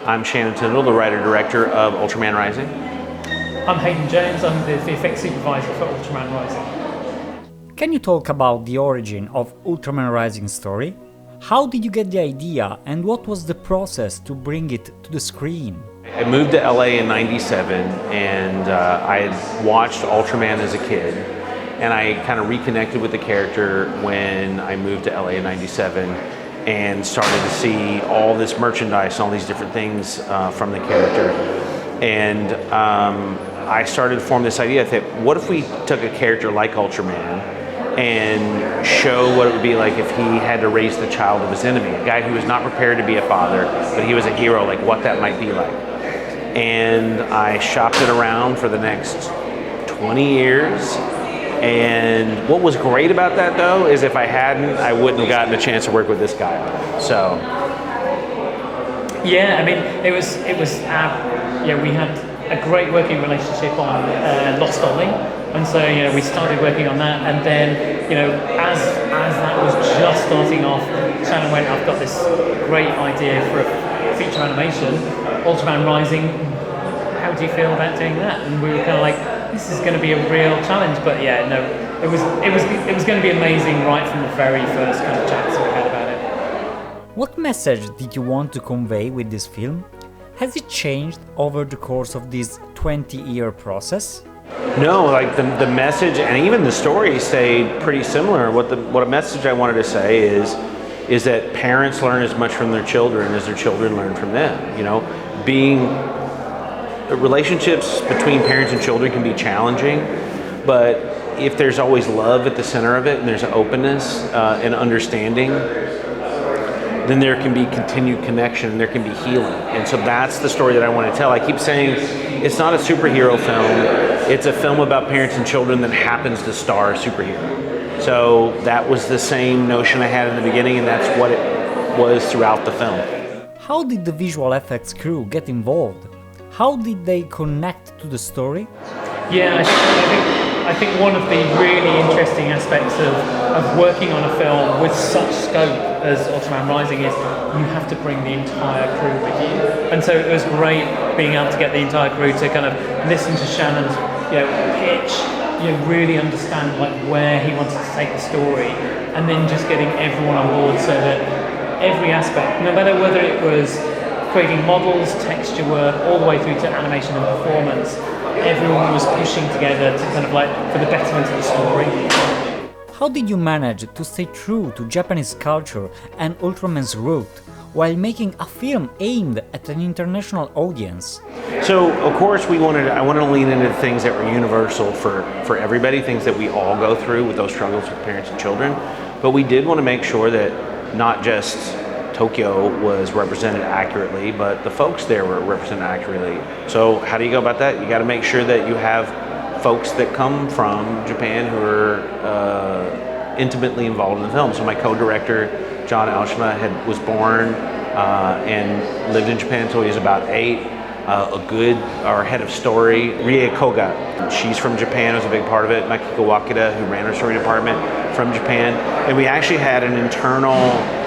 I'm Shannon Tindle, the writer-director of Ultraman Rising. I'm Hayden Jones, I'm the VFX supervisor for Ultraman Rising. Can you talk about the origin of Ultraman Rising story? How did you get the idea and what was the process to bring it to the screen? I moved to LA in '97 and I had watched Ultraman as a kid, and I kind of reconnected with the character when I moved to LA in '97 and started to see all this merchandise, all these different things from the character. And I started to form this idea that what if we took a character like Ultraman and show what it would be like if he had to raise the child of his enemy, a guy who was not prepared to be a father, but he was a hero, like what that might be like. And I shopped it around for the next 20 years. And what was great about that though is if I hadn't, I wouldn't have gotten a chance to work with this guy. So. Yeah, I mean, it was we had a great working relationship on Lost Ollie, and so we started working on that, and then as that was just starting off, Shannon went, I've got this great idea for a feature animation, Ultraman Rising. How do you feel about doing that? And we were kind of like, this is going to be a real challenge, but yeah, no, it was going to be amazing right from the very first kind of chats we had about it. What message did you want to convey with this film? Has it changed over the course of this 20-year process? No, like the message and even the story stayed pretty similar. What a message I wanted to say is that parents learn as much from their children as their children learn from them. Relationships between parents and children can be challenging, but if there's always love at the center of it and there's openness and understanding, then there can be continued connection and there can be healing. And so that's the story that I want to tell. I keep saying it's not a superhero film, it's a film about parents and children that happens to star a superhero. So that was the same notion I had in the beginning, and that's what it was throughout the film. How did the visual effects crew get involved? How did they connect to the story? Yeah, I think one of the really interesting aspects of working on a film with such scope as Ultraman Rising is you have to bring the entire crew with you. And so it was great being able to get the entire crew to kind of listen to Shannon's pitch, really understand like where he wanted to take the story, and then just getting everyone on board so that every aspect, no matter whether it was creating models, texture work, all the way through to animation and performance, everyone was pushing together to kind of like for the betterment of the story. How did you manage to stay true to Japanese culture and Ultraman's root while making a film aimed at an international audience? So of course I wanted to lean into things that were universal for everybody, things that we all go through with those struggles with parents and children, but we did want to make sure that not just Tokyo was represented accurately, but the folks there were represented accurately. So how do you go about that? You got to make sure that you have folks that come from Japan who are intimately involved in the film. So my co-director, John Aoshima, was born and lived in Japan until he was about 8. Our head of story, Rie Koga, she's from Japan, was a big part of it. Makiko Wakita, who ran our story department, from Japan. And we actually had an internal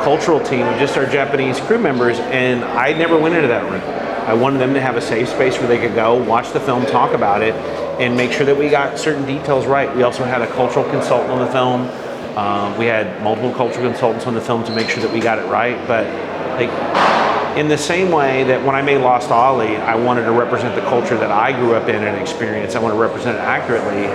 cultural team of just our Japanese crew members, and I never went into that room. I wanted them to have a safe space where they could go, watch the film, talk about it, and make sure that we got certain details right. We also had a cultural consultant on the film. We had multiple cultural consultants on the film to make sure that we got it right. But in the same way that when I made Lost Ollie, I wanted to represent the culture that I grew up in and experienced. I want to represent it accurately.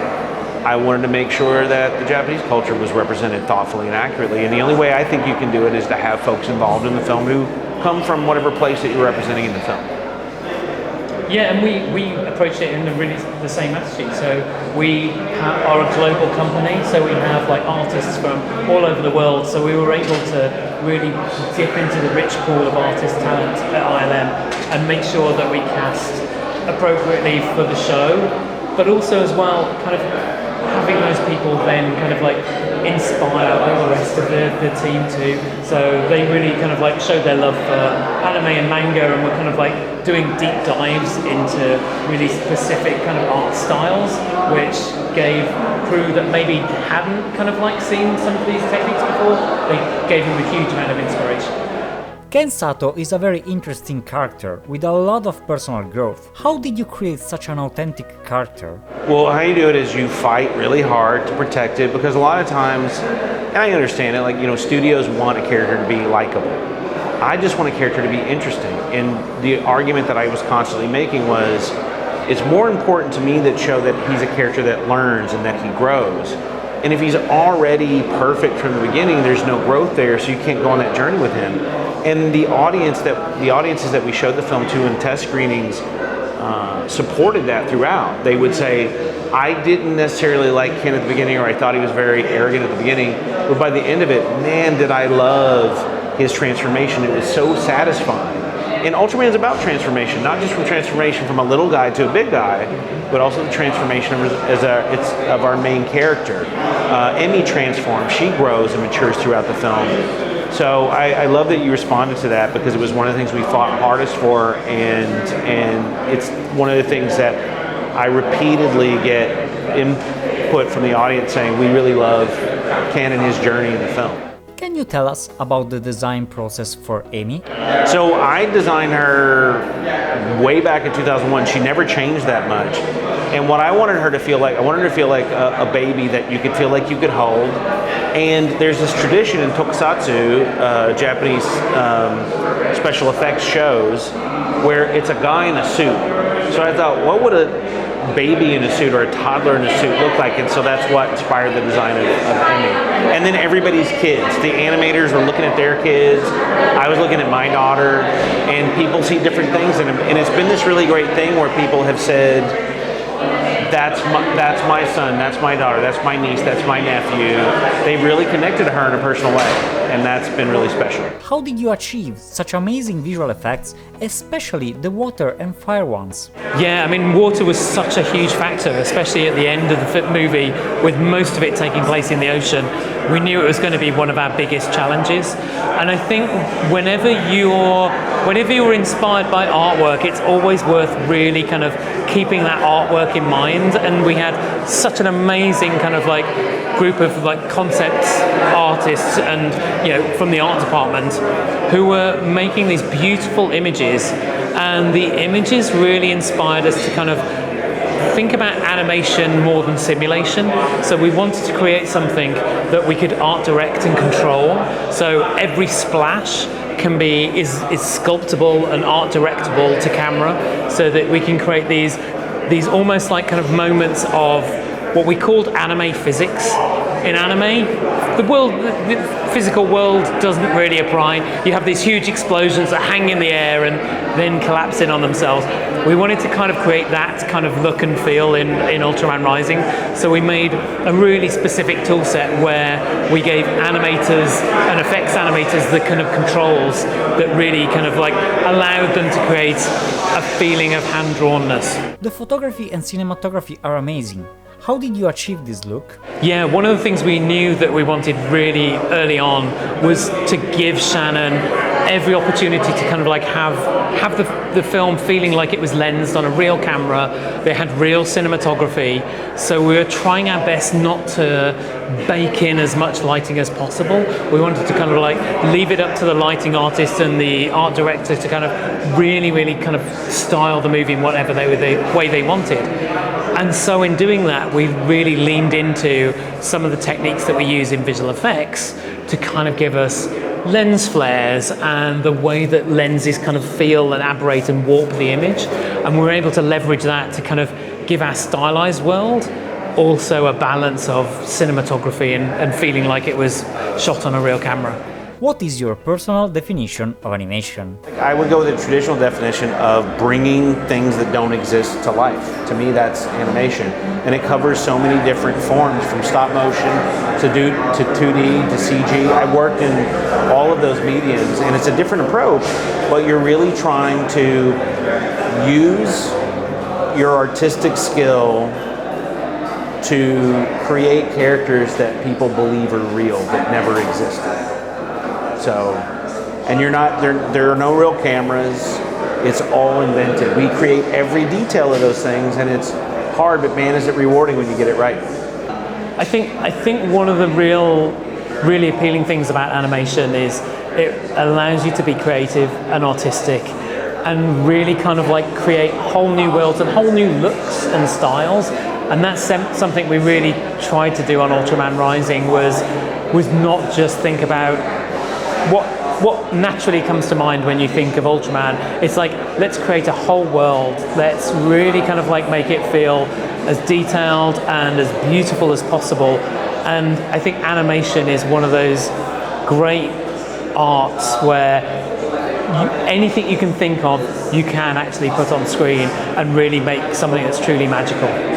I wanted to make sure that the Japanese culture was represented thoughtfully and accurately. And the only way I think you can do it is to have folks involved in the film who come from whatever place that you're representing in the film. Yeah, and we approached it in the same attitude. So we are a global company, so we have like artists from all over the world. So we were able to really dip into the rich pool of artist talent at ILM and make sure that we cast appropriately for the show, but also as well kind of having those people then kind of like inspire all the rest of the team too. So they really kind of like showed their love for anime and manga, and were kind of like doing deep dives into really specific kind of art styles, which gave crew that maybe hadn't kind of like seen some of these techniques before, they gave them a huge amount of inspiration. Ken Sato is a very interesting character with a lot of personal growth. How did you create such an authentic character? Well, how you do it is you fight really hard to protect it, because a lot of times, and I understand it, like, you know, studios want a character to be likable. I just want a character to be interesting. And the argument that I was constantly making was, it's more important to me that show that he's a character that learns and that he grows. And if he's already perfect from the beginning, there's no growth there, so you can't go on that journey with him. And the audiences that we showed the film to in test screenings supported that throughout. They would say, I didn't necessarily like Ken at the beginning, or I thought he was very arrogant at the beginning, but by the end of it, man, did I love his transformation. It was so satisfying. And Ultraman is about transformation, not just from transformation from a little guy to a big guy, but also the transformation of our main character. Emmy transforms, she grows and matures throughout the film. So I love that you responded to that, because it was one of the things we fought hardest for, and it's one of the things that I repeatedly get input from the audience saying, we really love Ken and his journey in the film. Can you tell us about the design process for Amy? So I designed her way back in 2001. She never changed that much. And what I wanted her to feel like, a baby that you could feel like you could hold. And there's this tradition in tokusatsu, Japanese special effects shows, where it's a guy in a suit. So I thought, what would a baby in a suit or a toddler in a suit look like? And so that's what inspired the design of Amy. And then everybody's kids. The animators were looking at their kids. I was looking at my daughter, and people see different things in them. And it's been this really great thing where people have said, that's my son, that's my daughter, that's my niece, that's my nephew. They've really connected to her in a personal way, and that's been really special. How did you achieve such amazing visual effects, especially the water and fire ones? Yeah, I mean, water was such a huge factor, especially at the end of the movie, with most of it taking place in the ocean. We knew it was going to be one of our biggest challenges. And I think whenever you're inspired by artwork, it's always worth really kind of keeping that artwork in mind. And we had such an amazing kind of like group of like concept artists and, you know, from the art department, who were making these beautiful images. And the images really inspired us to kind of think about animation more than simulation. So we wanted to create something that we could art direct and control. So every splash is sculptable and art directable to camera, so that we can create these almost like kind of moments of what we called anime physics. In anime, the physical world doesn't really apply. You have these huge explosions that hang in the air and then collapse in on themselves. We wanted to kind of create that kind of look and feel in Ultraman Rising. So we made a really specific tool set where we gave animators and effects animators the kind of controls that really kind of like allowed them to create a feeling of hand-drawnness. The photography and cinematography are amazing. How did you achieve this look? Yeah, one of the things we knew that we wanted really early on was to give Shannon every opportunity to kind of like have the film feeling like it was lensed on a real camera. They had real cinematography, so we were trying our best not to bake in as much lighting as possible. We wanted to kind of like leave it up to the lighting artist and the art director to kind of really kind of style the movie in whatever way they wanted. And so in doing that, we really leaned into some of the techniques that we use in visual effects to kind of give us lens flares and the way that lenses kind of feel and aberrate and warp the image. And we were able to leverage that to kind of give our stylized world also a balance of cinematography and feeling like it was shot on a real camera. What is your personal definition of animation? I would go with the traditional definition of bringing things that don't exist to life. To me, that's animation. And it covers so many different forms, from stop motion to 2D to CG. I worked in all of those mediums, and it's a different approach, but you're really trying to use your artistic skill to create characters that people believe are real, that never existed. So, and there are no real cameras, it's all invented. We create every detail of those things, and it's hard, but man, is it rewarding when you get it right. I think one of the real really appealing things about animation is it allows you to be creative and artistic and really kind of like create whole new worlds and whole new looks and styles. And that's something we really tried to do on Ultraman Rising, was not just think about what naturally comes to mind when you think of Ultraman. It's like, let's create a whole world. Let's really kind of like make it feel as detailed and as beautiful as possible. And I think animation is one of those great arts where anything you can think of, you can actually put on screen and really make something that's truly magical.